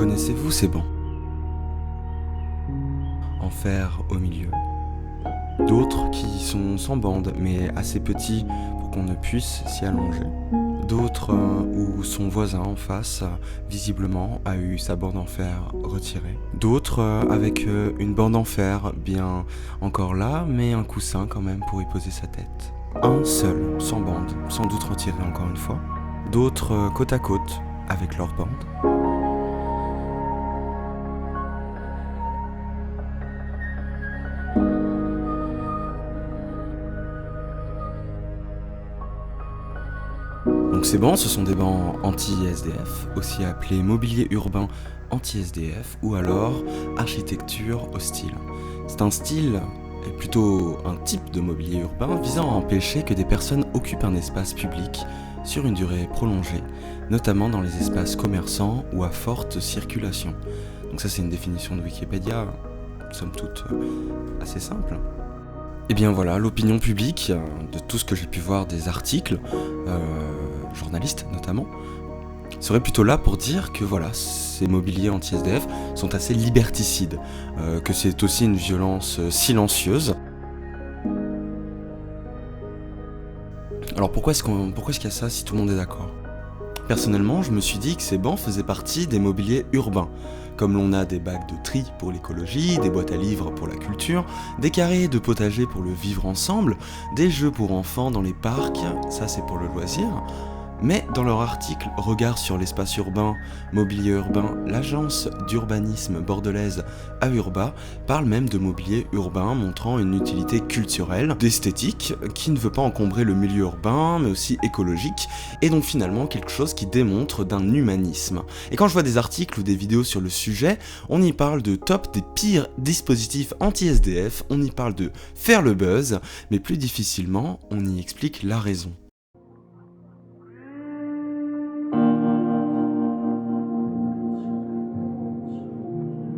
Connaissez-vous ces bancs? En fer au milieu. D'autres qui sont sans bande, mais assez petits pour qu'on ne puisse s'y allonger. D'autres où son voisin en face, visiblement, a eu sa bande en fer retirée. D'autres avec une bande en fer bien encore là, mais un coussin quand même pour y poser sa tête. Un seul, sans bande, sans doute retiré encore une fois. D'autres côte à côte, avec leur bande. Donc ces bancs, ce sont des bancs anti-SDF, aussi appelés mobilier urbain anti-SDF ou alors architecture hostile. C'est un style, et plutôt un type de mobilier urbain visant à empêcher que des personnes occupent un espace public sur une durée prolongée, notamment dans les espaces commerçants ou à forte circulation. Donc ça c'est une définition de Wikipédia, somme toute assez simple. Et bien voilà, l'opinion publique, de tout ce que j'ai pu voir des articles, journalistes notamment, serait plutôt là pour dire que voilà, ces mobiliers anti-SDF sont assez liberticides, que c'est aussi une violence silencieuse. Alors pourquoi est-ce qu'il y a ça si tout le monde est d'accord ? Personnellement, je me suis dit que ces bancs faisaient partie des mobiliers urbains. Comme l'on a des bacs de tri pour l'écologie, des boîtes à livres pour la culture, des carrés de potager pour le vivre ensemble, des jeux pour enfants dans les parcs, ça c'est pour le loisir. Mais dans leur article « Regard sur l'espace urbain, mobilier urbain », l'agence d'urbanisme bordelaise Aurba parle même de mobilier urbain montrant une utilité culturelle, d'esthétique, qui ne veut pas encombrer le milieu urbain, mais aussi écologique, et donc finalement quelque chose qui démontre d'un humanisme. Et quand je vois des articles ou des vidéos sur le sujet, on y parle de top des pires dispositifs anti-SDF, on y parle de faire le buzz, mais plus difficilement, on y explique la raison.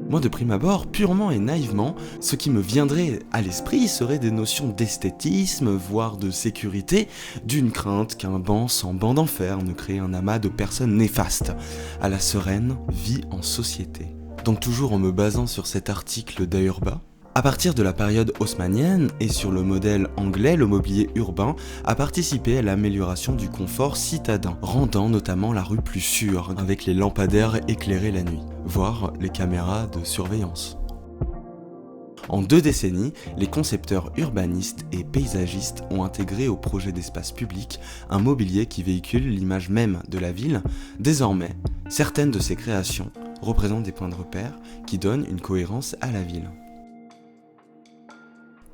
Moi, de prime abord, purement et naïvement, ce qui me viendrait à l'esprit serait des notions d'esthétisme, voire de sécurité, d'une crainte qu'un banc sans bande en fer ne crée un amas de personnes néfastes à la sereine vie en société. Donc toujours en me basant sur cet article d'Aurba, à partir de la période haussmannienne et sur le modèle anglais, le mobilier urbain a participé à l'amélioration du confort citadin, rendant notamment la rue plus sûre, avec les lampadaires éclairés la nuit, voire les caméras de surveillance. En 2 décennies, les concepteurs urbanistes et paysagistes ont intégré au projet d'espace public un mobilier qui véhicule l'image même de la ville. Désormais, certaines de ces créations représentent des points de repère qui donnent une cohérence à la ville.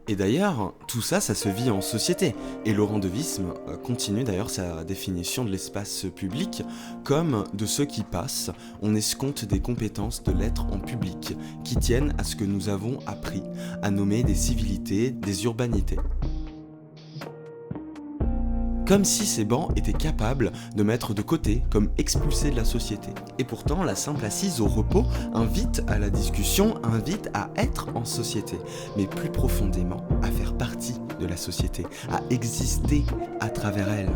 Et d'ailleurs, tout ça, ça se vit en société. Et Laurent Devisme continue d'ailleurs sa définition de l'espace public comme de ceux qui passent, on escompte des compétences de l'être en public, qui tiennent à ce que nous avons appris à nommer des civilités, des urbanités. Comme si ces bancs étaient capables de mettre de côté, comme expulsés de la société. Et pourtant, la simple assise au repos invite à la discussion, invite à être en société, mais plus profondément à faire partie de la société, à exister à travers elle.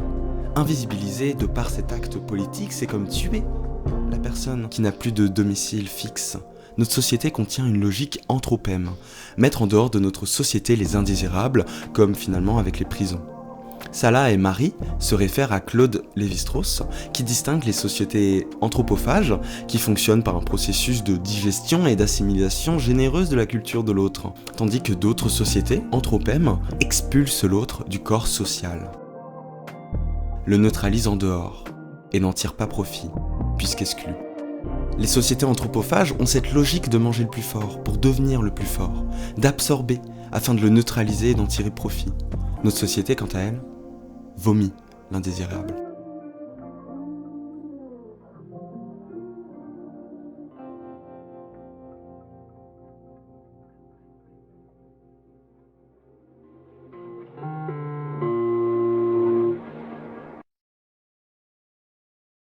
Invisibiliser de par cet acte politique, c'est comme tuer la personne qui n'a plus de domicile fixe. Notre société contient une logique anthropème, mettre en dehors de notre société les indésirables, comme finalement avec les prisons. Salah et Marie se réfèrent à Claude Lévi-Strauss, qui distingue les sociétés anthropophages, qui fonctionnent par un processus de digestion et d'assimilation généreuse de la culture de l'autre, tandis que d'autres sociétés, anthropèmes, expulsent l'autre du corps social, le neutralisent en dehors, et n'en tirent pas profit, puisqu'exclu. Les sociétés anthropophages ont cette logique de manger le plus fort pour devenir le plus fort, d'absorber afin de le neutraliser et d'en tirer profit. Notre société, quant à elle, vomit l'indésirable.